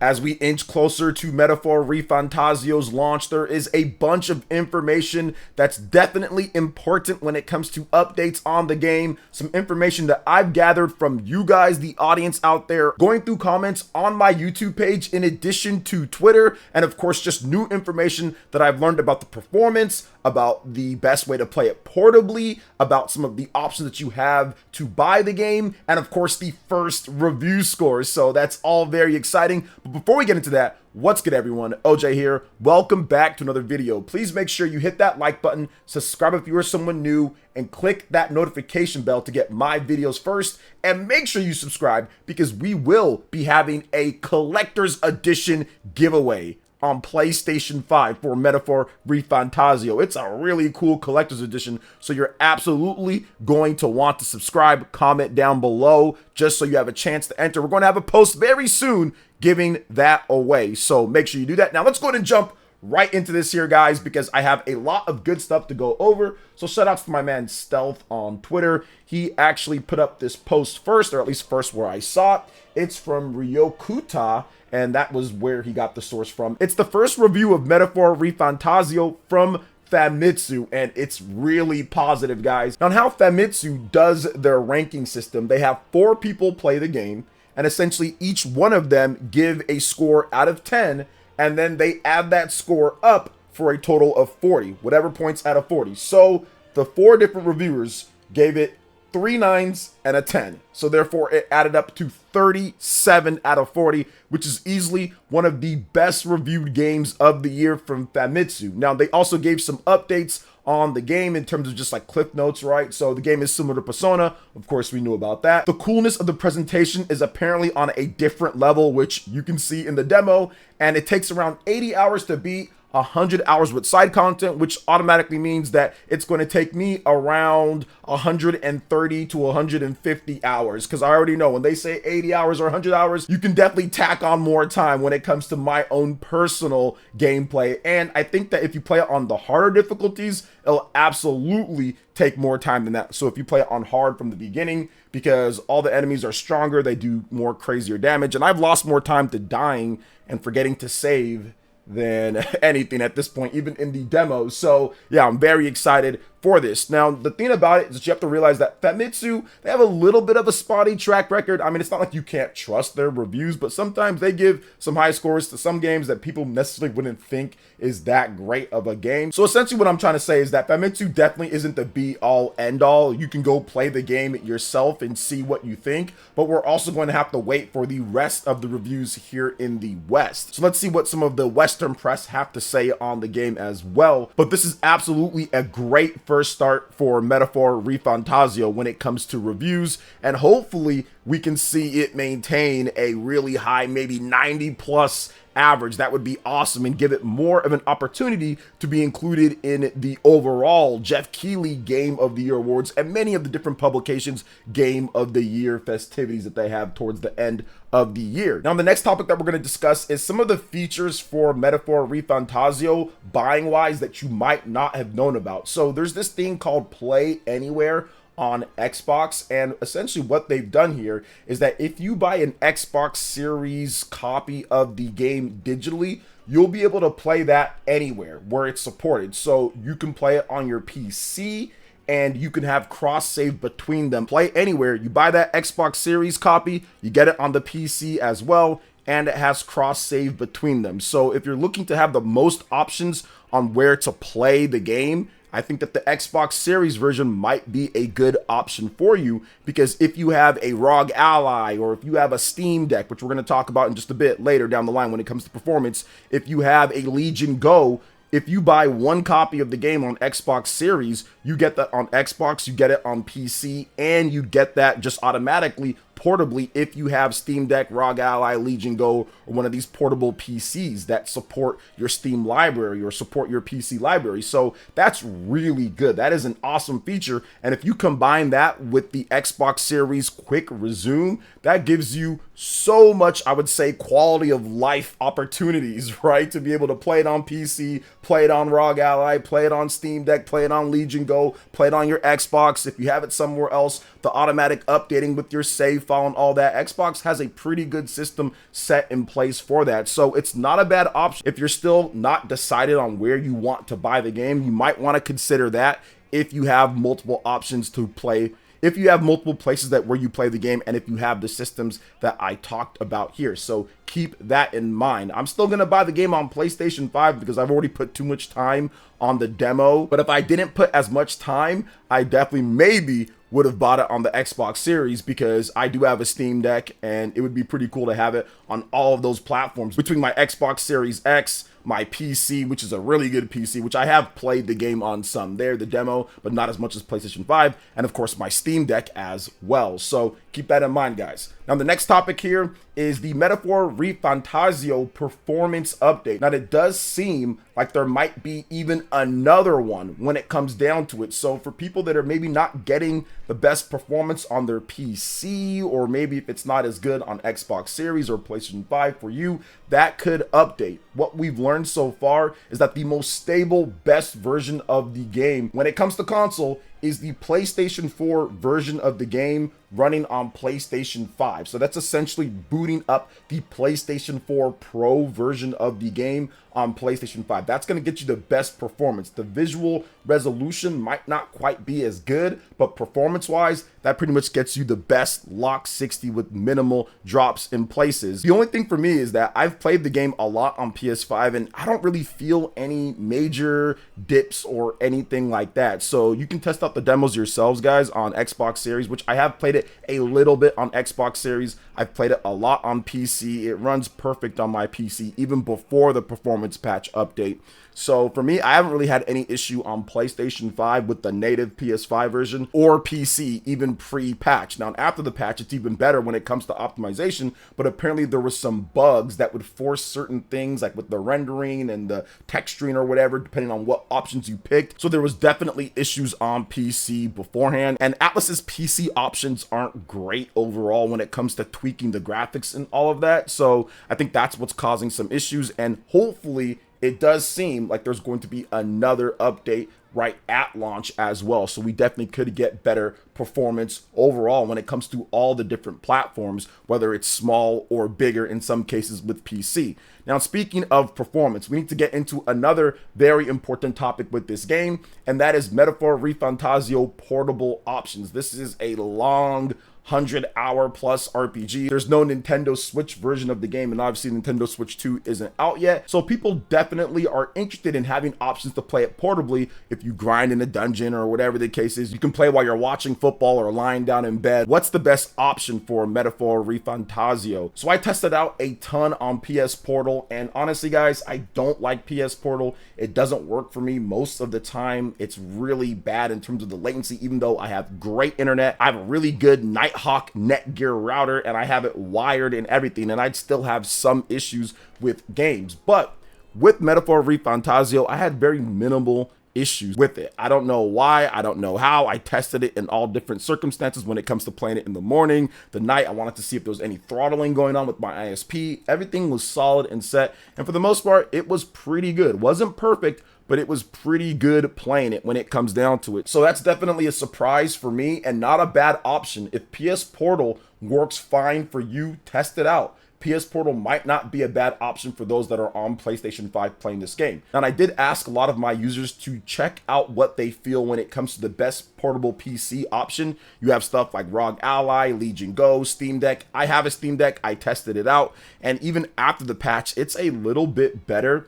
As we inch closer to Metaphor ReFantazio's launch, there is a bunch of information that's definitely important when it comes to updates on the game. Some information that I've gathered from you guys, the audience out there, going through comments on my YouTube page, in addition to Twitter, and of course, just new information that I've learned about the performance, about the best way to play it portably, about some of the options that you have to buy the game, and of course, the first review scores. So that's all very exciting. But before we get into that, what's good everyone? OJ here. Welcome back to another video. Please make sure you hit that like button, subscribe if you are someone new, and click that notification bell to get my videos first. And make sure you subscribe because we will be having a collector's edition giveaway on PlayStation 5 for Metaphor ReFantazio. It's a really cool collector's edition, so you're absolutely going to want to subscribe, comment down below, just so you have a chance to enter. We're going to have a post very soon giving that away, so make sure you do that. Now let's go ahead and jump right into this here, guys, because I have a lot of good stuff to go over. So shout outs to my man Stealth on Twitter. He actually put up this post first, or at least first where I saw it. It's from Ryokuta, and that was where he got the source from. It's the first review of Metaphor ReFantazio from Famitsu, and it's really positive, guys. On how Famitsu does their ranking system, they have 4 people play the game, and essentially each one of them give a score out of 10, and then they add that score up for a total of 40, whatever points out of 40. So the 4 different reviewers gave it 3 9s and a 10. So therefore it added up to 37 out of 40, which is easily one of the best reviewed games of the year from Famitsu. Now they also gave some updates on the game in terms of just like cliff notes, right? So the game is similar to Persona. Of course, we knew about that. The coolness of the presentation is apparently on a different level, which you can see in the demo, and it takes around 80 hours to beat, 100 hours with side content, which automatically means that it's going to take me around 130 to 150 hours, because I already know when they say 80 hours or 100 hours, you can definitely tack on more time when it comes to my own personal gameplay. And I think that if you play it on the harder difficulties, it'll absolutely take more time than that. So if you play it on hard from the beginning, because all the enemies are stronger, they do more crazier damage, and I've lost more time to dying and forgetting to save than anything at this point, even in the demo. So yeah, I'm very excited for this. Now, the thing about it is that you have to realize that Famitsu, they have a little bit of a spotty track record. I mean, it's not like you can't trust their reviews, but sometimes they give some high scores to some games that people necessarily wouldn't think is that great of a game. So essentially what I'm trying to say is that Famitsu definitely isn't the be-all, end-all. You can go play the game yourself and see what you think, but we're also going to have to wait for the rest of the reviews here in the West. So let's see what some of the Western press have to say on the game as well. But this is absolutely a great first start for Metaphor ReFantazio when it comes to reviews, and hopefully we can see it maintain a really high, maybe 90 plus average. That would be awesome and give it more of an opportunity to be included in the overall Jeff Keighley Game of the Year awards and many of the different publications Game of the Year festivities that they have towards the end of the year. Now, the next topic that we're going to discuss is some of the features for Metaphor ReFantazio buying wise that you might not have known about. So there's this thing called Play Anywhere on Xbox, and essentially what they've done here is that if you buy an Xbox Series copy of the game digitally, you'll be able to play that anywhere where it's supported. So you can play it on your PC, and you can have cross save between them. Play Anywhere, you buy that Xbox Series copy, you get it on the PC as well, and it has cross save between them. So if you're looking to have the most options on where to play the game, I think that the Xbox Series version might be a good option for you, because if you have a ROG Ally, or if you have a Steam Deck, which we're going to talk about in just a bit later down the line when it comes to performance, if you have a Legion Go, if you buy one copy of the game on Xbox Series, you get that on Xbox, you get it on PC, and you get that just automatically portably if you have Steam Deck, ROG Ally, Legion Go, or one of these portable PCs that support your Steam library or support your PC library. So that's really good. That is an awesome feature. And if you combine that with the Xbox Series Quick Resume, that gives you so much, I would say, quality of life opportunities, right? To be able to play it on PC, play it on ROG Ally, play it on Steam Deck, play it on Legion Go, go play it on your Xbox. If you have it somewhere else, the automatic updating with your save file and all that, Xbox has a pretty good system set in place for that. So it's not a bad option. If you're still not decided on where you want to buy the game, you might want to consider that if you have multiple options to play, if you have multiple places that where you play the game, and if you have the systems that I talked about here. So keep that in mind. I'm still going to buy the game on PlayStation 5 because I've already put too much time on the demo. But if I didn't put as much time, I definitely maybe would have bought it on the Xbox Series, because I do have a Steam Deck and it would be pretty cool to have it on all of those platforms. Between my Xbox Series X, my PC, which is a really good PC, which I have played the game on some there, the demo, but not as much as PlayStation 5, and of course my Steam Deck as well. So keep that in mind, guys. Now the next topic here is the Metaphor ReFantazio performance update. Now it does seem like there might be even another one when it comes down to it. So for people that are maybe not getting the best performance on their PC, or maybe if it's not as good on Xbox Series or PlayStation 5 for you, that could update. What we've learned so far is that the most stable, best version of the game when it comes to console is the PlayStation 4 version of the game running on PlayStation 5. So that's essentially booting up the PlayStation 4 Pro version of the game on PlayStation 5. That's going to get you the best performance. The visual resolution might not quite be as good, but performance-wise, that pretty much gets you the best lock 60 with minimal drops in places. The only thing for me is that I've played the game a lot on PS5 and I don't really feel any major dips or anything like that. So you can test out the demos yourselves, guys, on Xbox Series, which I have played it a little bit on Xbox Series. I've played it a lot on PC. It runs perfect on my PC even before the performance patch update. So for me, I haven't really had any issue on PlayStation 5 with the native PS5 version, or PC even pre-patch. Now after the patch, it's even better when it comes to optimization, but apparently there were some bugs that would force certain things, like with the rendering and the texturing or whatever, depending on what options you picked. So there was definitely issues on PC beforehand, and Atlus's PC options aren't great overall when it comes to tweaking the graphics and all of that. So I think that's what's causing some issues, and hopefully it does seem like there's going to be another update right at launch as well. So we definitely could get better performance overall when it comes to all the different platforms, whether it's small or bigger in some cases with PC. Now, speaking of performance, we need to get into another very important topic with this game, and that is Metaphor ReFantazio portable options. This is a long 100-hour plus RPG. There's no Nintendo Switch version of the game, and obviously Nintendo Switch 2 isn't out yet. So people definitely are interested in having options to play it portably. If you grind in a dungeon or whatever the case is, you can play while you're watching football or lying down in bed. What's the best option for Metaphor ReFantazio? So I tested out a ton on PS Portal, and honestly, guys, I don't like PS Portal. It doesn't work for me most of the time. It's really bad in terms of the latency, even though I have great internet. I have a really good Nighthawk Netgear router, and I have it wired and everything, and I'd still have some issues with games. But with Metaphor ReFantazio, I had very minimal issues with it. I don't know why, I don't know how. I tested it in all different circumstances when it comes to playing it in the morning, the night. I wanted to see if there was any throttling going on with my ISP. Everything was solid and set, and for the most part, it was pretty good. It wasn't perfect, but it was pretty good playing it when it comes down to it. So that's definitely a surprise for me and not a bad option. If PS Portal works fine for you, test it out. PS Portal might not be a bad option for those that are on PlayStation 5 playing this game. And I did ask a lot of my users to check out what they feel when it comes to the best portable PC option. You have stuff like ROG Ally, Legion Go, Steam Deck. I have a Steam Deck, I tested it out, and even after the patch, it's a little bit better,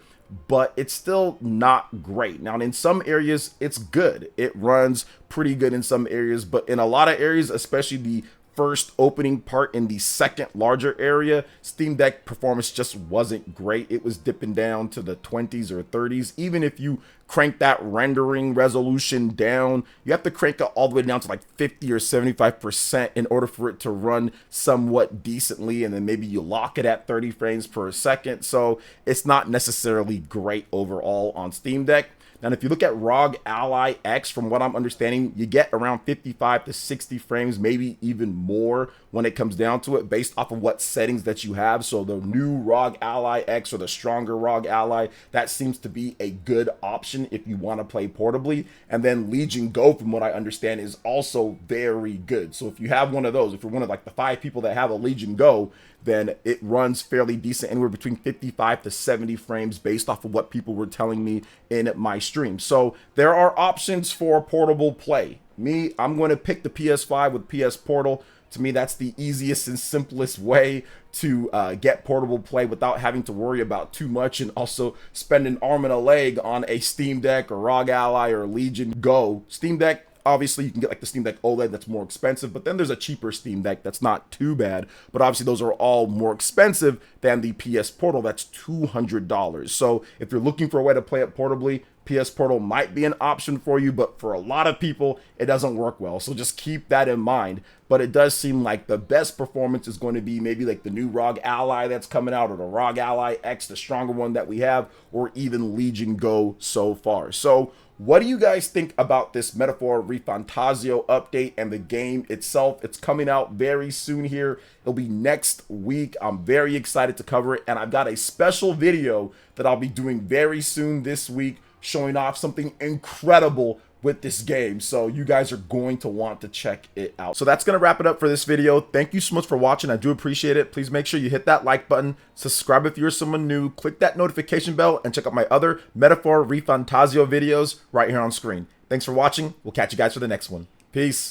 but it's still not great. Now, in some areas, it's good. It runs pretty good in some areas, but in a lot of areas, especially the first opening part in the second larger area, Steam Deck performance just wasn't great. It was dipping down to the 20s or 30s. Even if you crank that rendering resolution down, you have to crank it all the way down to like 50 or 75% in order for it to run somewhat decently, and then maybe you lock it at 30 frames per second. So it's not necessarily great overall on Steam Deck. And if you look at ROG Ally X, from what I'm understanding, you get around 55 to 60 frames, maybe even more when it comes down to it, based off of what settings that you have. So the new ROG Ally X or the stronger ROG Ally, that seems to be a good option if you want to play portably. And then Legion Go, from what I understand, is also very good. So if you have one of those, if you're one of like the 5 people that have a Legion Go, then it runs fairly decent, anywhere between 55 to 70 frames based off of what people were telling me in my stream. So there are options for portable play. Me, I'm going to pick the PS5 with PS Portal. To me, that's the easiest and simplest way to get portable play without having to worry about too much and also spend an arm and a leg on a Steam Deck or ROG Ally or Legion Go. Steam Deck, obviously, you can get like the Steam Deck OLED that's more expensive, but then there's a cheaper Steam Deck that's not too bad. But obviously, those are all more expensive than the PS Portal. That's $200. So if you're looking for a way to play it portably, PS Portal might be an option for you, but for a lot of people, it doesn't work well. So just keep that in mind. But it does seem like the best performance is going to be maybe like the new ROG Ally that's coming out, or the ROG Ally X, the stronger one that we have, or even Legion Go so far. So what do you guys think about this Metaphor ReFantazio update and the game itself? It's coming out very soon here. It'll be next week. I'm very excited to cover it, and I've got a special video that I'll be doing very soon this week, showing off something incredible with this game. So you guys are going to want to check it out. So that's going to wrap it up for this video. Thank you so much for watching. I do appreciate it. Please make sure you hit that like button, subscribe if you're someone new, click that notification bell, and check out my other Metaphor ReFantazio videos right here on screen. Thanks for watching. We'll catch you guys for the next one. Peace.